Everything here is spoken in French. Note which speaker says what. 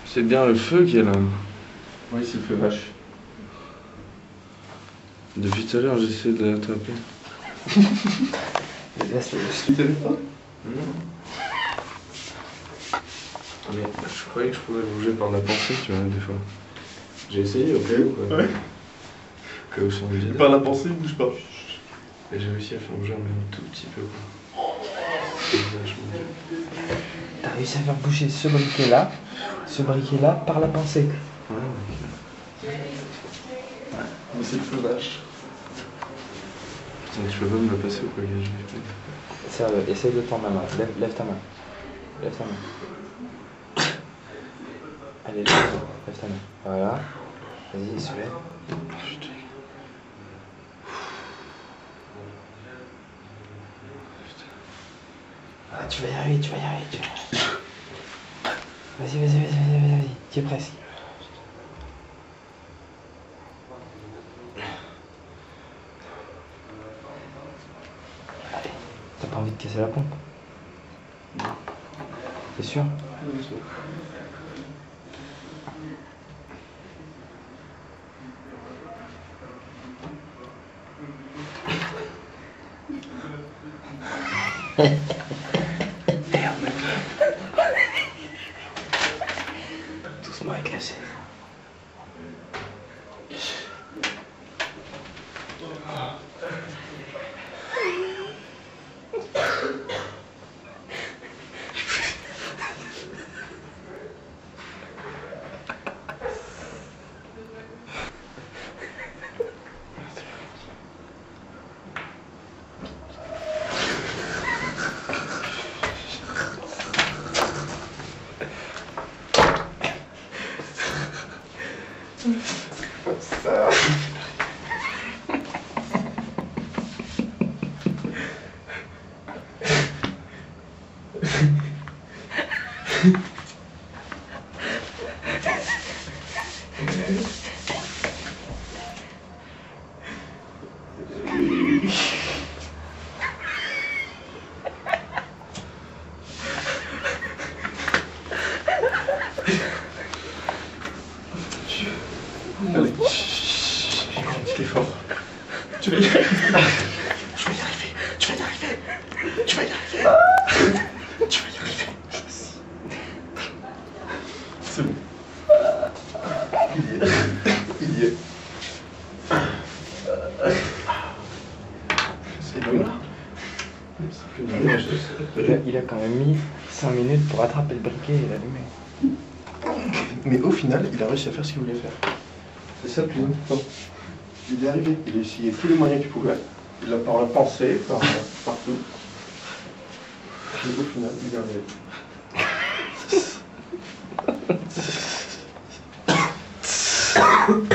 Speaker 1: C'est bien le feu qui est là.
Speaker 2: Oui, c'est le feu vache.
Speaker 1: Depuis tout à l'heure, j'essaie de l'attraper.
Speaker 2: Là, c'est le téléphone.
Speaker 1: Mais je croyais que je pouvais bouger par la pensée, tu vois, des fois. J'ai essayé au cas où, quoi.
Speaker 2: Ouais.
Speaker 1: Au cas où ça me dit.
Speaker 2: Par la pensée, bouge pas.
Speaker 1: Et j'ai réussi à faire bouger même un tout petit peu, quoi. C'est vachement dur.
Speaker 3: T'as réussi à faire bouger ce briquet-là par la pensée.
Speaker 1: Ouais, ok.
Speaker 2: Mais c'est le feu vache.
Speaker 1: Putain, tu peux pas me le passer ou quoi, gars?
Speaker 3: Sérieux, essaye de tendre la main. Lève ta main. Lève ta main. Allez, lève ta main. Voilà. Vas-y, soulève. Ah, tu vas y arriver, tu vas y arriver. Vas-y. Tu es presque. Allez, t'as pas envie de casser la pompe? C'est sûr? Doucement avec cassé.
Speaker 2: Allez. T'es fort. Tu vas y arriver. Tu vas y arriver. Tu vas y arriver. Tu vas y arriver. C'est bon. Il y est. C'est bon.
Speaker 3: Il a quand même mis 5 minutes pour attraper le briquet et l'allumer.
Speaker 2: Mais au final, il a réussi à faire ce qu'il voulait faire. C'est ça le plus important. Il est arrivé, il a essayé tous les moyens qu'il pouvait. Il l'a par la pensée, partout. Et au final, il est arrivé.